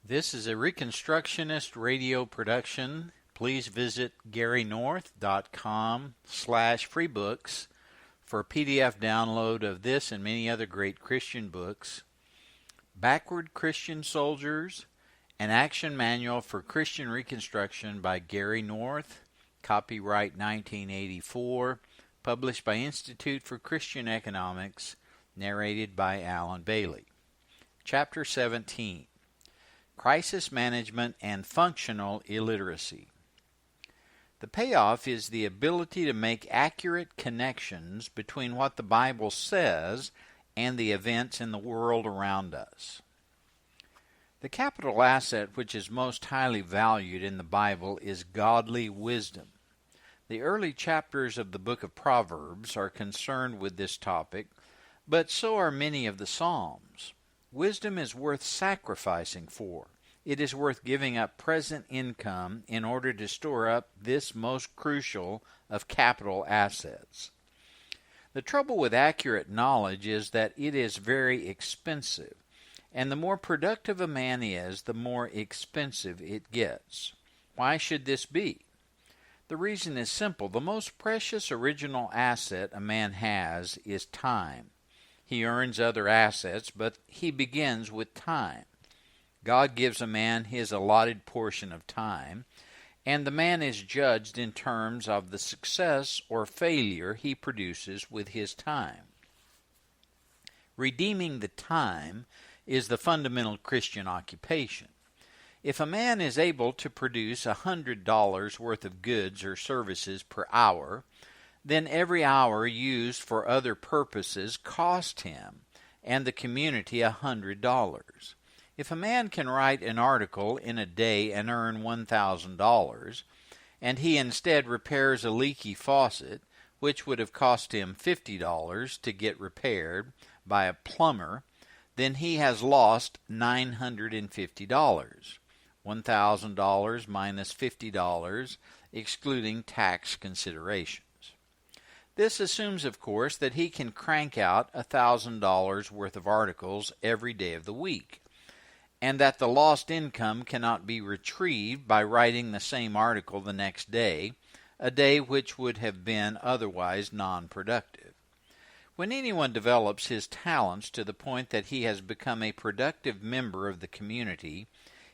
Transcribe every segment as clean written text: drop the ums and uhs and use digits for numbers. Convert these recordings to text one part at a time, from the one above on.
This is a Reconstructionist radio production. Please visit garynorth.com/freebooks for PDF download of this and many other great Christian books. Backward Christian Soldiers, an Action Manual for Christian Reconstruction by Gary North, copyright 1984, published by Institute for Christian Economics, narrated by Alan Bailey. Chapter 17. Crisis Management and Functional Illiteracy. The payoff is the ability to make accurate connections between what the Bible says and the events in the world around us. The capital asset which is most highly valued in the Bible is godly wisdom. The early chapters of the book of Proverbs are concerned with this topic, but so are many of the Psalms. Wisdom is worth sacrificing for. It is worth giving up present income in order to store up this most crucial of capital assets. The trouble with accurate knowledge is that it is very expensive, and the more productive a man is, the more expensive it gets. Why should this be? The reason is simple. The most precious original asset a man has is time. He earns other assets, but he begins with time. God gives a man his allotted portion of time, and the man is judged in terms of the success or failure he produces with his time. Redeeming the time is the fundamental Christian occupation. If a man is able to produce $100 worth of goods or services per hour, then every hour used for other purposes cost him and the community $100. If a man can write an article in a day and earn $1,000, and he instead repairs a leaky faucet, which would have cost him $50 to get repaired by a plumber, then he has lost $950. $1,000 minus $50, excluding tax considerations. This assumes, of course, that he can crank out $1,000 worth of articles every day of the week, and that the lost income cannot be retrieved by writing the same article the next day, a day which would have been otherwise non-productive. When anyone develops his talents to the point that he has become a productive member of the community,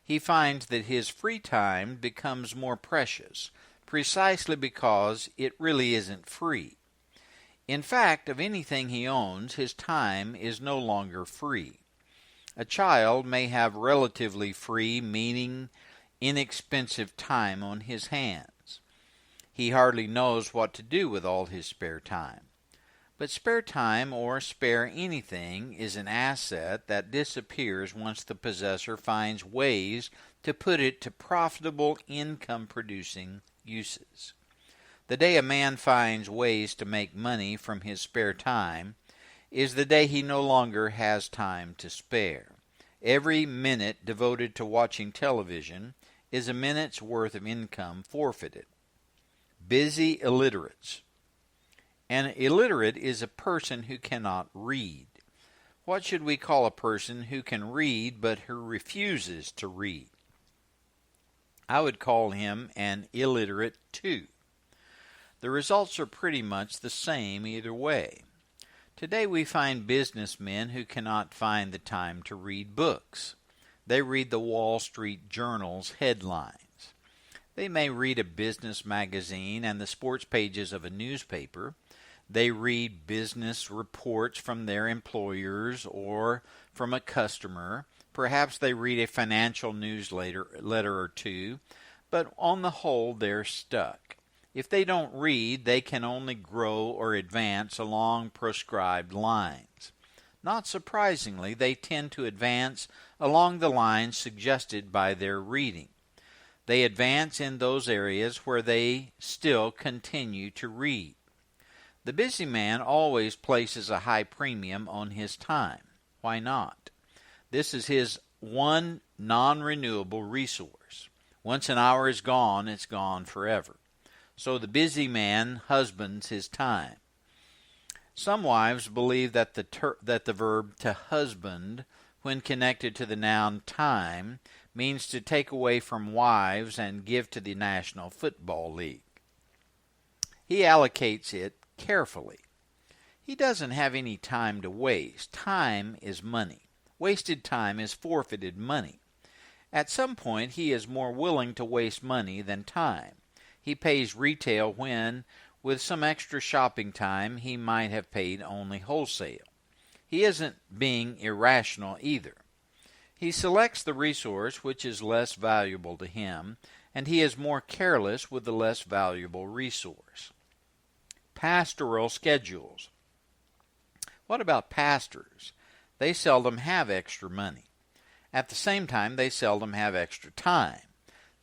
he finds that his free time becomes more precious, precisely because it really isn't free. In fact, of anything he owns, his time is no longer free. A child may have relatively free, meaning inexpensive time on his hands. He hardly knows what to do with all his spare time. But spare time, or spare anything, is an asset that disappears once the possessor finds ways to put it to profitable income-producing uses. The day a man finds ways to make money from his spare time is the day he no longer has time to spare. Every minute devoted to watching television is a minute's worth of income forfeited. Busy illiterates. An illiterate is a person who cannot read. What should we call a person who can read but who refuses to read? I would call him an illiterate too. The results are pretty much the same either way. Today we find businessmen who cannot find the time to read books. They read the Wall Street Journal's headlines. They may read a business magazine and the sports pages of a newspaper. They read business reports from their employers or from a customer. Perhaps they read a financial newsletter or two, but on the whole they're stuck. If they don't read, they can only grow or advance along prescribed lines. Not surprisingly, they tend to advance along the lines suggested by their reading. They advance in those areas where they still continue to read. The busy man always places a high premium on his time. Why not? This is his one non-renewable resource. Once an hour is gone, it's gone forever. So the busy man husbands his time. Some wives believe that the verb to husband when connected to the noun time, means to take away from wives and give to the National Football League. He allocates it carefully. He doesn't have any time to waste. Time is money. Wasted time is forfeited money. At some point, he is more willing to waste money than time. He pays retail when, with some extra shopping time, he might have paid only wholesale. He isn't being irrational either. He selects the resource which is less valuable to him, and he is more careless with the less valuable resource. Pastoral schedules. What about pastors? They seldom have extra money. At the same time, they seldom have extra time.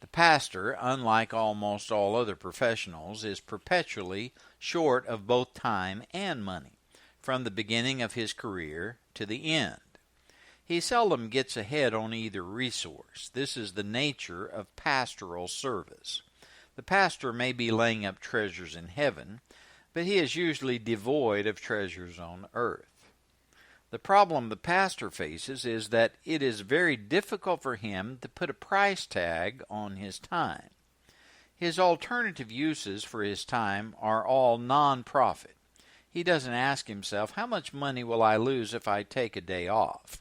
The pastor, unlike almost all other professionals, is perpetually short of both time and money, from the beginning of his career to the end. He seldom gets ahead on either resource. This is the nature of pastoral service. The pastor may be laying up treasures in heaven, but he is usually devoid of treasures on earth. The problem the pastor faces is that it is very difficult for him to put a price tag on his time. His alternative uses for his time are all non-profit. He doesn't ask himself, how much money will I lose if I take a day off?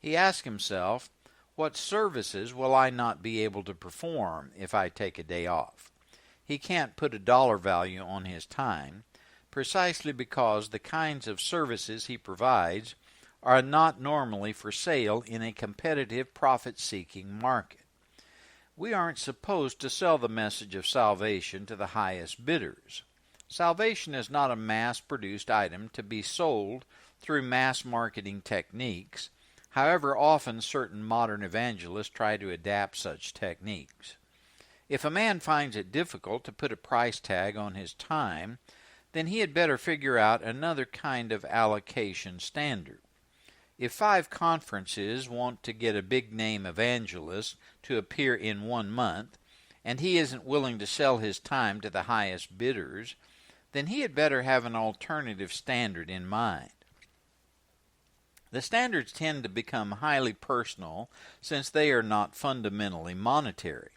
He asks himself, what services will I not be able to perform if I take a day off? He can't put a dollar value on his time, precisely because the kinds of services he provides are not normally for sale in a competitive profit-seeking market. We aren't supposed to sell the message of salvation to the highest bidders. Salvation is not a mass-produced item to be sold through mass marketing techniques, however often certain modern evangelists try to adapt such techniques. If a man finds it difficult to put a price tag on his time, then he had better figure out another kind of allocation standard. If 5 conferences want to get a big-name evangelist to appear in 1 month, and he isn't willing to sell his time to the highest bidders, then he had better have an alternative standard in mind. The standards tend to become highly personal since they are not fundamentally monetary.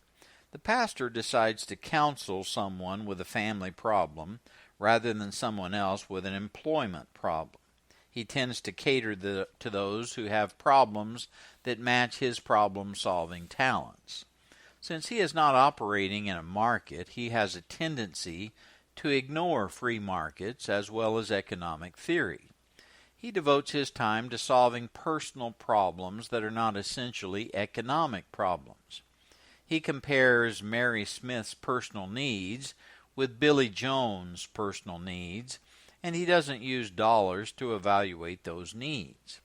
The pastor decides to counsel someone with a family problem rather than someone else with an employment problem. He tends to cater to those who have problems that match his problem-solving talents. Since he is not operating in a market, he has a tendency to ignore free markets as well as economic theory. He devotes his time to solving personal problems that are not essentially economic problems. He compares Mary Smith's personal needs with Billy Jones' personal needs, and he doesn't use dollars to evaluate those needs.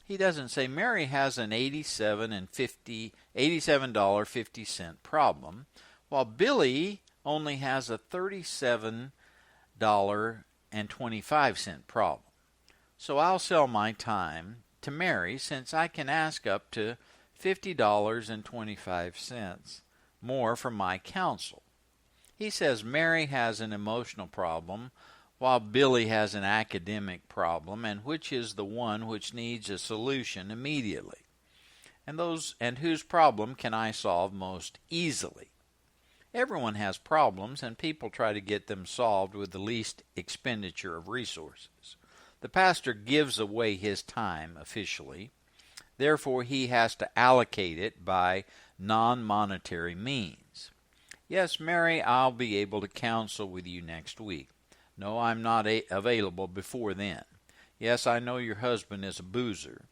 He doesn't say Mary has an $87.50 problem, while Billy only has a $37.25 problem. So I'll sell my time to Mary since I can ask up to $50.25 more from my counsel. He says Mary has an emotional problem while Billy has an academic problem, and which is the one which needs a solution immediately, and whose problem can I solve most easily? Everyone has problems, and people try to get them solved with the least expenditure of resources. The pastor gives away his time officially. Therefore, he has to allocate it by non-monetary means. Yes, Mary, I'll be able to counsel with you next week. No, I'm not available before then. Yes, I know your husband is a boozer.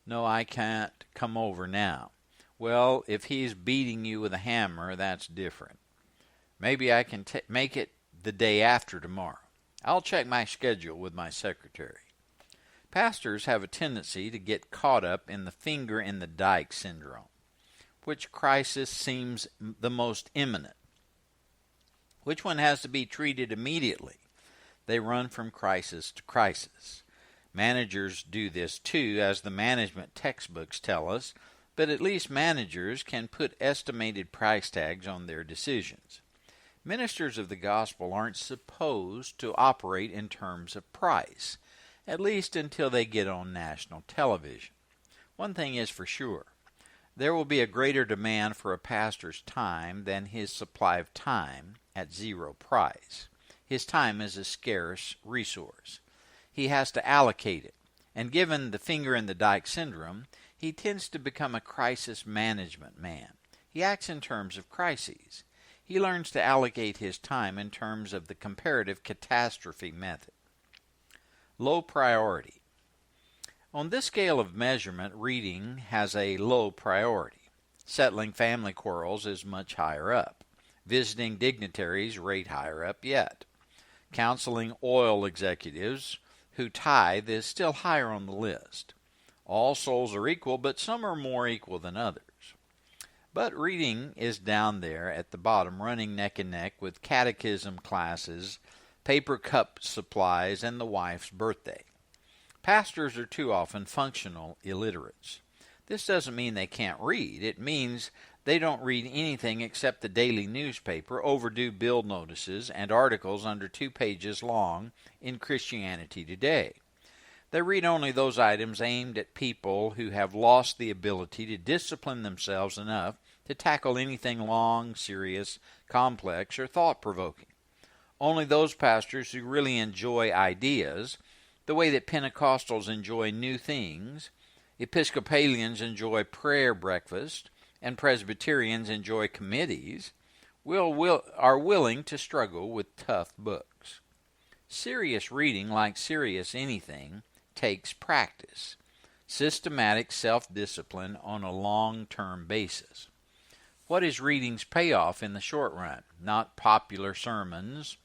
No, I can't come over now. Well, if he's beating you with a hammer, that's different. Maybe I can make it the day after tomorrow. I'll check my schedule with my secretary. Pastors have a tendency to get caught up in the finger-in-the-dike syndrome. Which crisis seems the most imminent? Which one has to be treated immediately? They run from crisis to crisis. Managers do this too, as the management textbooks tell us, but at least managers can put estimated price tags on their decisions. Ministers of the gospel aren't supposed to operate in terms of price, at least until they get on national television. One thing is for sure. There will be a greater demand for a pastor's time than his supply of time at zero price. His time is a scarce resource. He has to allocate it, and given the finger-in-the-dike syndrome, he tends to become a crisis management man. He acts in terms of crises. He learns to allocate his time in terms of the comparative catastrophe method. Low priority. On this scale of measurement, reading has a low priority. Settling family quarrels is much higher up. Visiting dignitaries rate higher up yet. Counseling oil executives who tithe is still higher on the list. All souls are equal, but some are more equal than others. But reading is down there at the bottom, running neck and neck with catechism classes, paper cup supplies, and the wife's birthday. Pastors are too often functional illiterates. This doesn't mean they can't read. It means they don't read anything except the daily newspaper, overdue bill notices, and articles under 2 pages long in Christianity Today. They read only those items aimed at people who have lost the ability to discipline themselves enough to tackle anything long, serious, complex, or thought-provoking. Only those pastors who really enjoy ideas, the way that Pentecostals enjoy new things, Episcopalians enjoy prayer breakfast, and Presbyterians enjoy committees, are willing to struggle with tough books. Serious reading, like serious anything, takes practice, systematic self-discipline on a long-term basis. What is reading's payoff in the short run? Not popular sermons,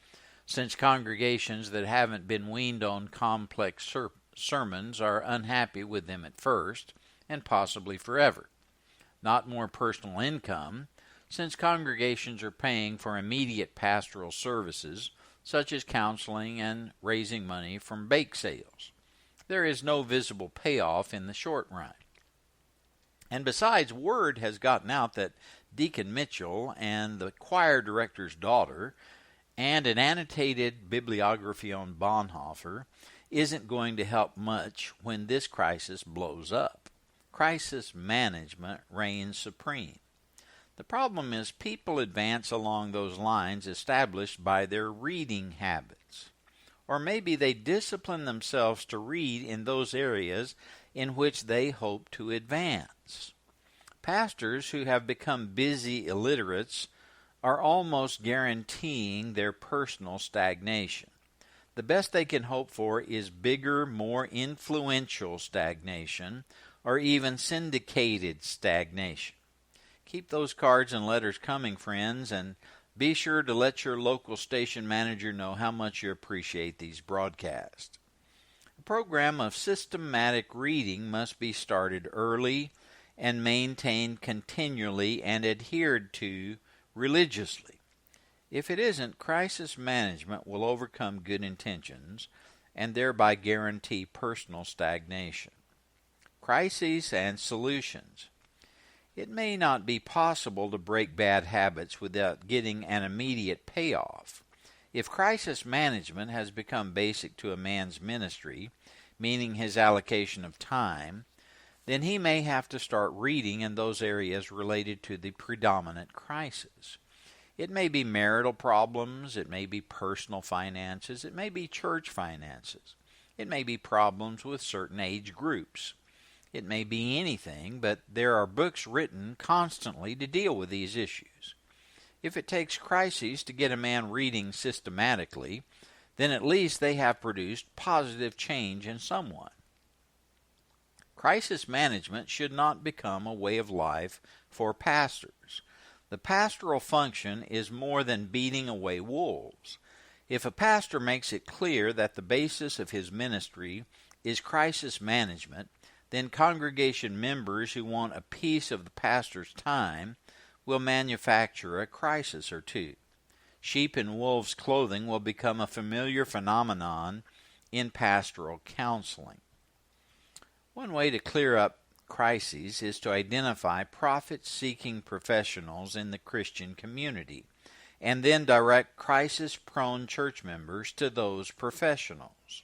since congregations that haven't been weaned on complex sermons are unhappy with them at first, and possibly forever. Not more personal income, since congregations are paying for immediate pastoral services, such as counseling and raising money from bake sales. There is no visible payoff in the short run. And besides, word has gotten out that Deacon Mitchell and the choir director's daughter and an annotated bibliography on Bonhoeffer isn't going to help much when this crisis blows up. Crisis management reigns supreme. The problem is people advance along those lines established by their reading habits. Or maybe they discipline themselves to read in those areas in which they hope to advance. Pastors who have become busy illiterates are almost guaranteeing their personal stagnation. The best they can hope for is bigger, more influential stagnation, or even syndicated stagnation. Keep those cards and letters coming, friends, and be sure to let your local station manager know how much you appreciate these broadcasts. A program of systematic reading must be started early and maintained continually and adhered to religiously. If it isn't, crisis management will overcome good intentions and thereby guarantee personal stagnation. Crises and solutions. It may not be possible to break bad habits without getting an immediate payoff. If crisis management has become basic to a man's ministry, meaning his allocation of time, then he may have to start reading in those areas related to the predominant crisis. It may be marital problems, it may be personal finances, it may be church finances, it may be problems with certain age groups. It may be anything, but there are books written constantly to deal with these issues. If it takes crises to get a man reading systematically, then at least they have produced positive change in someone. Crisis management should not become a way of life for pastors. The pastoral function is more than beating away wolves. If a pastor makes it clear that the basis of his ministry is crisis management, then congregation members who want a piece of the pastor's time will manufacture a crisis or two. Sheep in wolves' clothing will become a familiar phenomenon in pastoral counseling. One way to clear up crises is to identify profit-seeking professionals in the Christian community, and then direct crisis-prone church members to those professionals.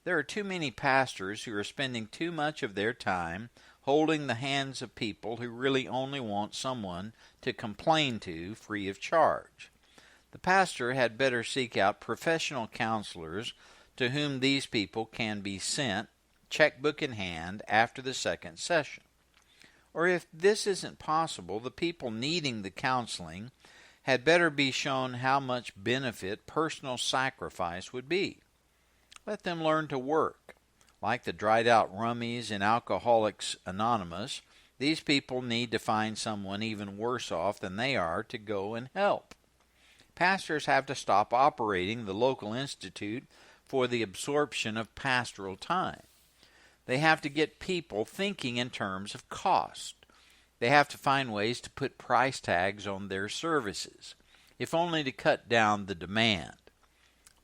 There are too many pastors who are spending too much of their time holding the hands of people who really only want someone to complain to free of charge. The pastor had better seek out professional counselors to whom these people can be sent, checkbook in hand, after the second session. Or if this isn't possible, the people needing the counseling had better be shown how much benefit personal sacrifice would be. Let them learn to work. Like the dried-out rummies in Alcoholics Anonymous, these people need to find someone even worse off than they are to go and help. Pastors have to stop operating the local institute for the absorption of pastoral time. They have to get people thinking in terms of cost. They have to find ways to put price tags on their services, if only to cut down the demand.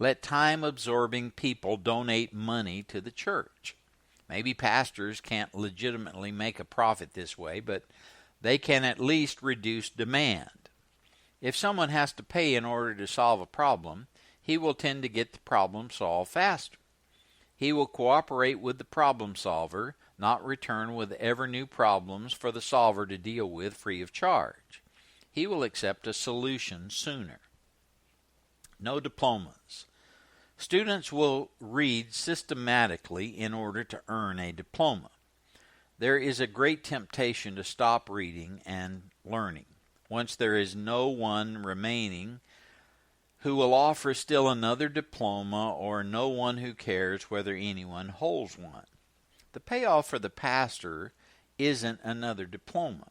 Let time-absorbing people donate money to the church. Maybe pastors can't legitimately make a profit this way, but they can at least reduce demand. If someone has to pay in order to solve a problem, he will tend to get the problem solved faster. He will cooperate with the problem solver, not return with ever new problems for the solver to deal with free of charge. He will accept a solution sooner. No diplomas. Students will read systematically in order to earn a diploma. There is a great temptation to stop reading and learning once there is no one remaining who will offer still another diploma, or no one who cares whether anyone holds one. The payoff for the pastor isn't another diploma.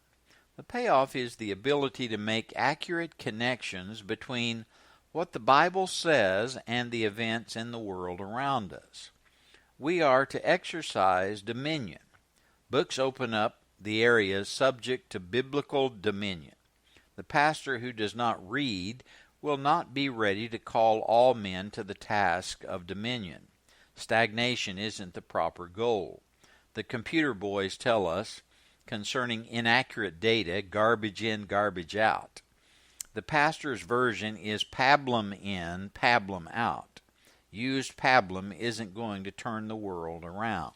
The payoff is the ability to make accurate connections between what the Bible says and the events in the world around us. We are to exercise dominion. Books open up the areas subject to biblical dominion. The pastor who does not read will not be ready to call all men to the task of dominion. Stagnation isn't the proper goal. The computer boys tell us concerning inaccurate data, garbage in, garbage out. The pastor's version is pablum in, pablum out. Used pablum isn't going to turn the world around.